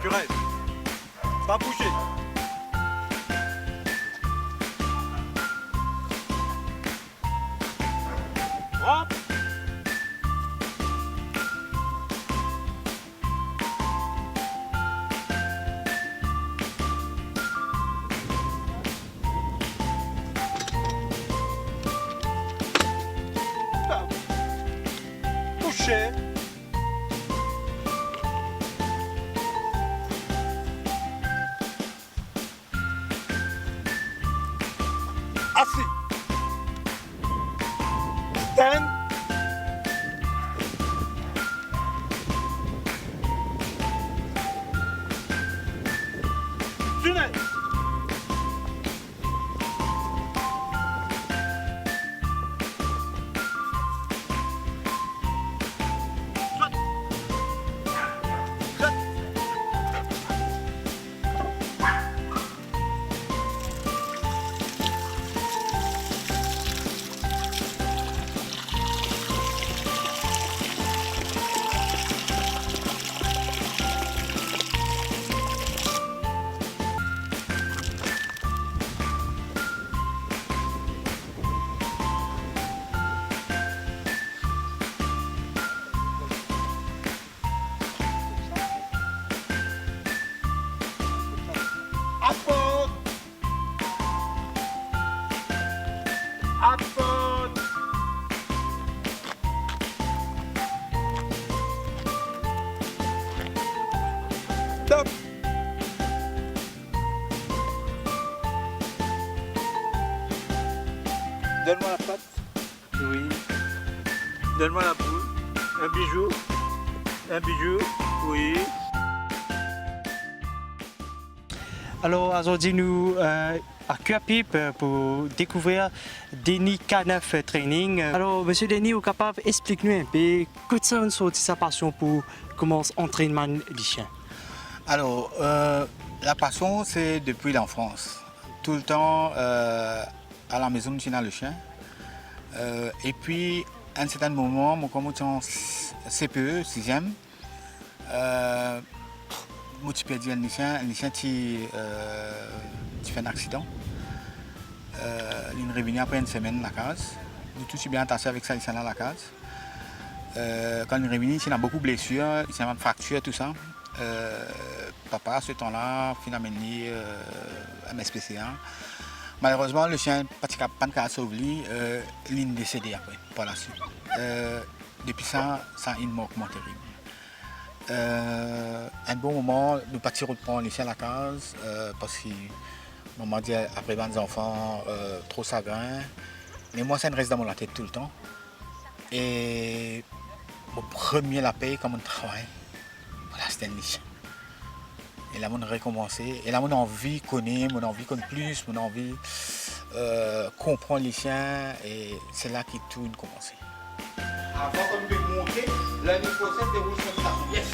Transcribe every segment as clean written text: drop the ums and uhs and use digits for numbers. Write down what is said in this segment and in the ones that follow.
Tu restes. Pas bouger. Rentre. Couché. Assis. Stand. Tunnel. Apporte. Apporte. Stop. Donne-moi la patte. Oui. Donne-moi la boule. Un bijou. Un bijou. Oui. Alors aujourd'hui nous à QAPIP pour découvrir Denis K9 Training. Alors Monsieur Denis, vous êtes capable d'expliquer un peu que ça sorti sa passion pour commencer l'entraînement des chiens? Alors, la passion, c'est depuis l'enfance. Tout le temps, à la maison, je suis dans le chien. Et puis, à un certain moment, je commence en CPE, 6e. Je suis perdu un chien qui fait un accident. Il est revenu après une semaine à la case. Je suis bien attaché avec ça, il est dans la case. Quand il est revenu, il a beaucoup de blessures, il a une fracture, tout ça. Papa, à ce temps-là, finalement, MSPCA. Malheureusement, le chien n'a pas de sauvé, il est décédé après, par la suite. Depuis ça, ça a une mort terrible. Un bon moment, nous partir reprendre les chiens à la case, parce que maman dit après 20 enfants, trop chagrin. Mais moi, ça me reste dans mon tête tout le temps. Et mon premier la paye comme on travaille, voilà, c'était un chien. Et là, on a recommencé. Et là, mon envie connaître, mon envie connaître plus, mon envie comprendre les chiens. Et c'est là que tout a commencé. Avant qu'on peut monter, l'année prochaine, c'est où ça? Yes!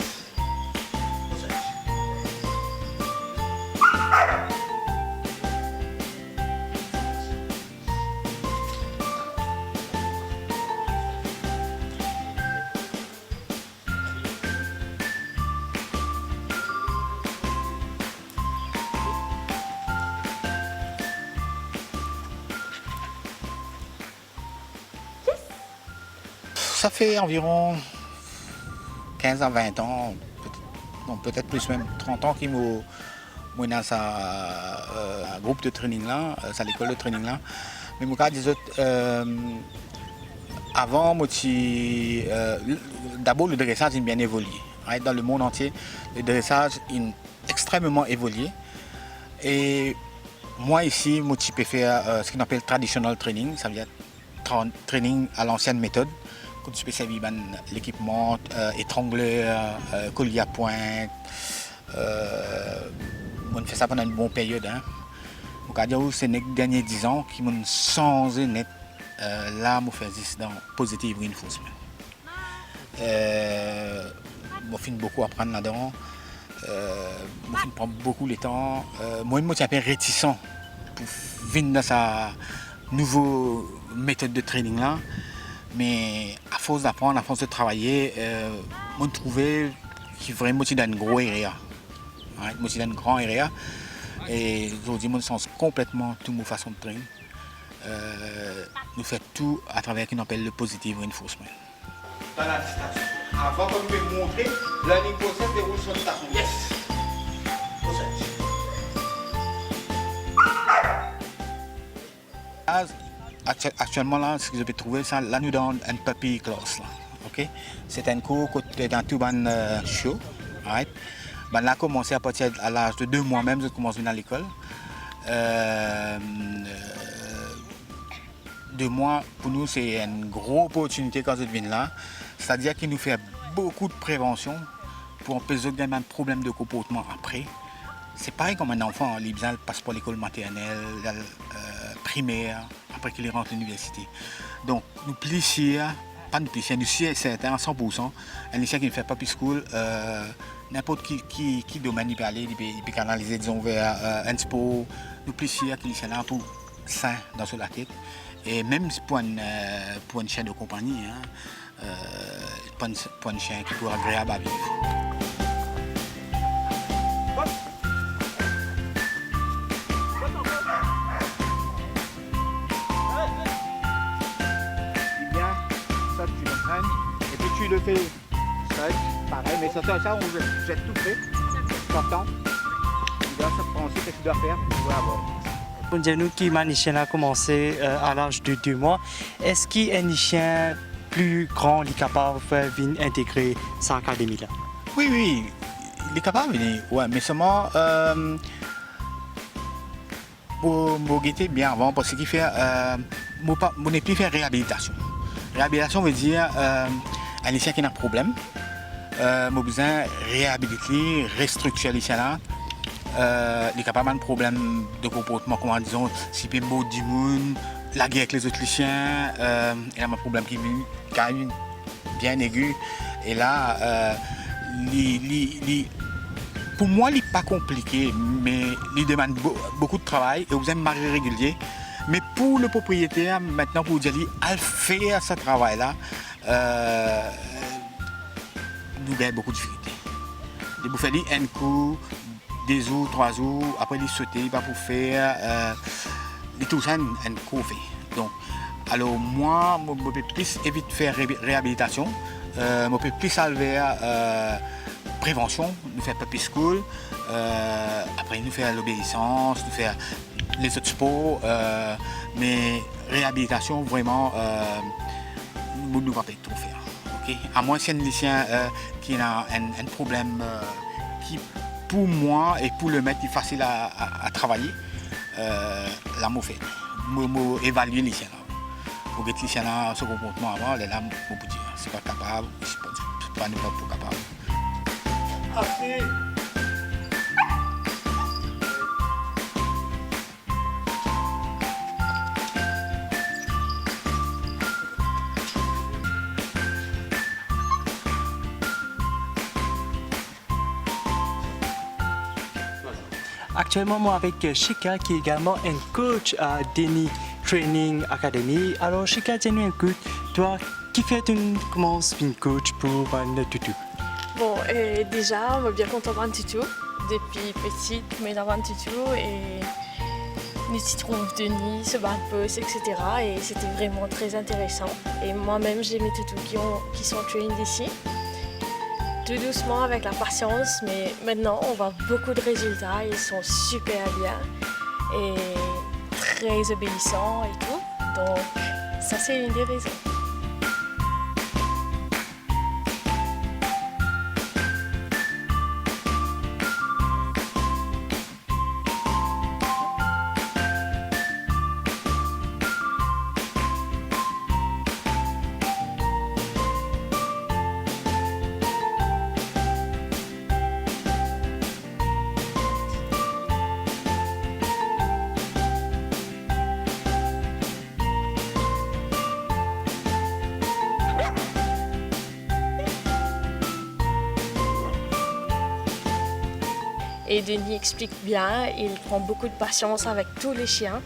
Ça fait environ 15 à 20 ans, peut-être plus même 30 ans qu'il m'a dans un groupe de training là, à l'école de training là. Mais moi, des autres, avant, d'abord le dressage a bien évolué. Dans le monde entier, le dressage a extrêmement évolué. Et moi ici, je peux faire ce qu'on appelle traditional training, ça veut dire training à l'ancienne méthode. Quand tu peux servir l'équipement, étrangleur, collier à pointe. On fait ça pendant une bonne période. C'est les derniers 10 ans qui m'ont changé net. Là, je fais dans positive reinforcement. Je finis beaucoup à apprendre là-dedans. Je prends beaucoup de temps. Moi, je suis un peu réticent pour venir dans sa nouvelle méthode de training là. Mais à force d'apprendre, à force de travailler, je trouvais qu'il vraiment dans une grosse area. Moi, c'est un grand area. Et aujourd'hui, nous sommes complètement toute ma façon de traîner. Nous faisons tout à travers ce qu'on appelle le positive reinforcement. Dans la station. Avant que je vais montrer, learning process déroule sur la station. Yes! Actuellement, là, ce que je peux trouver, c'est là, nous dans un puppy class. Okay? C'est un cours qui est dans tout le show. Right? Ben, là, commencé à partir à l'âge de 2 mois même, je commence à venir à l'école. 2 mois, pour nous, c'est une grosse opportunité quand je viens là. C'est-à-dire qu'il nous fait beaucoup de prévention pour empêcher de un problème de comportement après. C'est pareil comme un enfant, il passe par l'école maternelle, primaire, après qu'il rentre à l'université. Donc, nous plissons, pas nous plissons, nous sommes certains à 100%. Un lycéen qui ne fait pas plus school, n'importe qui domaine il peut aller, il peut canaliser disons, vers un sport. Nous plissons qui sont là pour sain dans la tête. Et même pour une chaîne de compagnie, pour une chaîne qui est agréable à vivre. Et puis tu le fais seul, pareil, mais ça on jette tout prêt, t'entends. Tu dois penser ce que tu dois faire pour pouvoir avoir. Pour nous qui a commencé à l'âge de 2 mois, est-ce qu'il y a un chien plus grand qui est capable d'intégrer cette académie-là? Oui, il est capable, ouais, mais seulement pour guetter bien avant, parce qu'il fait, on n'est plus fait réhabilitation. Réhabilitation veut dire un lycéen qui a un problème, on besoin de réhabiliter, restructurer les lycéens. Il est capable d'avoir un problème de comportement, comme disons, si il peut mordre du monde, la guerre avec les autres lycéens, il a un problème qui est bien aigu. Et là, pour moi, il n'est pas compliqué, mais il demande beaucoup de travail et vous avez un mari régulier. Mais pour le propriétaire, maintenant, pour dire à faire ce travail-là, nous avons beaucoup de difficultés. Vous faites un coup, 2 jours, 3 jours, après il saute, il va pour faire tout ça un coup fait. Donc, alors moi, je peux plus éviter de faire réhabilitation, je peux plus aller prévention, nous faire puppy school, après nous faire l'obéissance, nous faire les autres sports, mais réhabilitation vraiment, nous ne pouvons pas trop faire. Okay? À moins c'est un lycéen qui a un problème qui, pour moi et pour le maître, est facile à travailler, là, je fais. Je évalue les lycéens. Pour que les lycéens ce comportement avant, là, je peux dire, c'est pas capable, c'est pas nous pas capable. Assez. Actuellement, moi avec Shika qui est également un coach à Denny Training Academy. Alors Shika, dis-nous un coup, toi, qui fait une commence une coach pour un tutu? Bon, déjà, on va bien content d'un tutu. Depuis petite, mais dans un tutu et nous y trouvons Denis, se battre etc. Et c'était vraiment très intéressant. Et moi-même, j'ai mes tutus qui sont trainés ici. Tout doucement avec la patience, mais maintenant on voit beaucoup de résultats, ils sont super bien et très obéissants et tout, donc ça c'est une des raisons. Et Denis explique bien, il prend beaucoup de patience avec tous les chiens,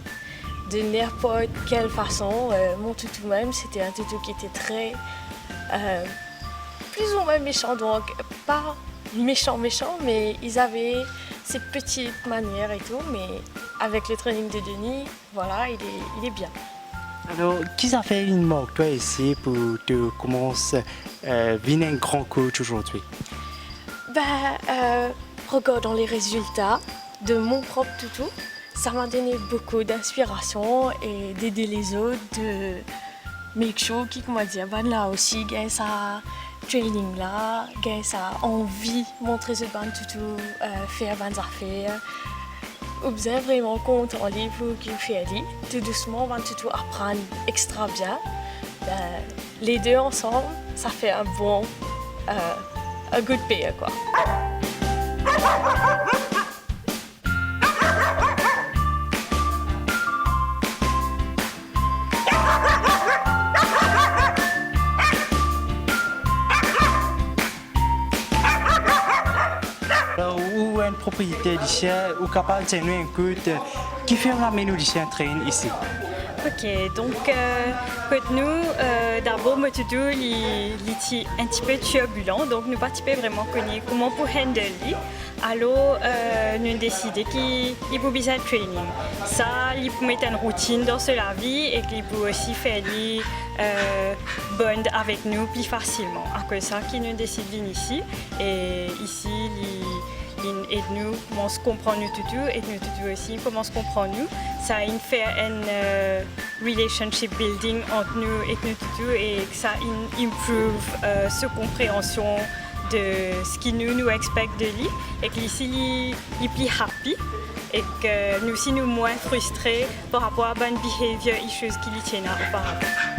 de n'importe quelle façon. Mon toutou même, c'était un toutou qui était très, plus ou moins méchant, donc pas méchant, mais ils avaient ces petites manières et tout, mais avec le training de Denis, voilà, il est bien. Alors, qui a fait une manque toi ici pour te commencer venir un grand coach aujourd'hui? Regardant les résultats de mon propre toutou, ça m'a donné beaucoup d'inspiration et d'aider les autres, de make sure qui comment dire, là aussi, gagne sa training là, gagne sa envie, montrer ce ban toutou, faire bonnes affaires. Vous êtes vraiment content les vous qui fait tout doucement, ban toutou apprendre extra bien. Les deux ensemble, ça fait un bon, a good pair quoi. Alors, où une propriété du chien, ou capable de tenir un coup qui fait un menu du chien train ici? Ok, donc nous, d'abord, notre toutou, il est un petit peu turbulent, donc nous participons vraiment connaître comment pour handle lui. Alors, nous avons décidé qu'il faut besoin de training. Ça, il peut mettre une routine dans la vie et qu'il peut aussi faire bond avec nous plus facilement. À cause de ça, qu'il nous décide de venir ici. Et ici, et nous commence à comprendre nous toutou et nous toutou aussi commence à comprendre nous. Ça fait un relationship building entre nous et nous toutou et ça improve sa compréhension de ce qu'il nous expecte de lui et qu'ici il est plus happy et que nous aussi nous moins frustrés par rapport à bonne behavior et choses qui lui tiennent auparavant.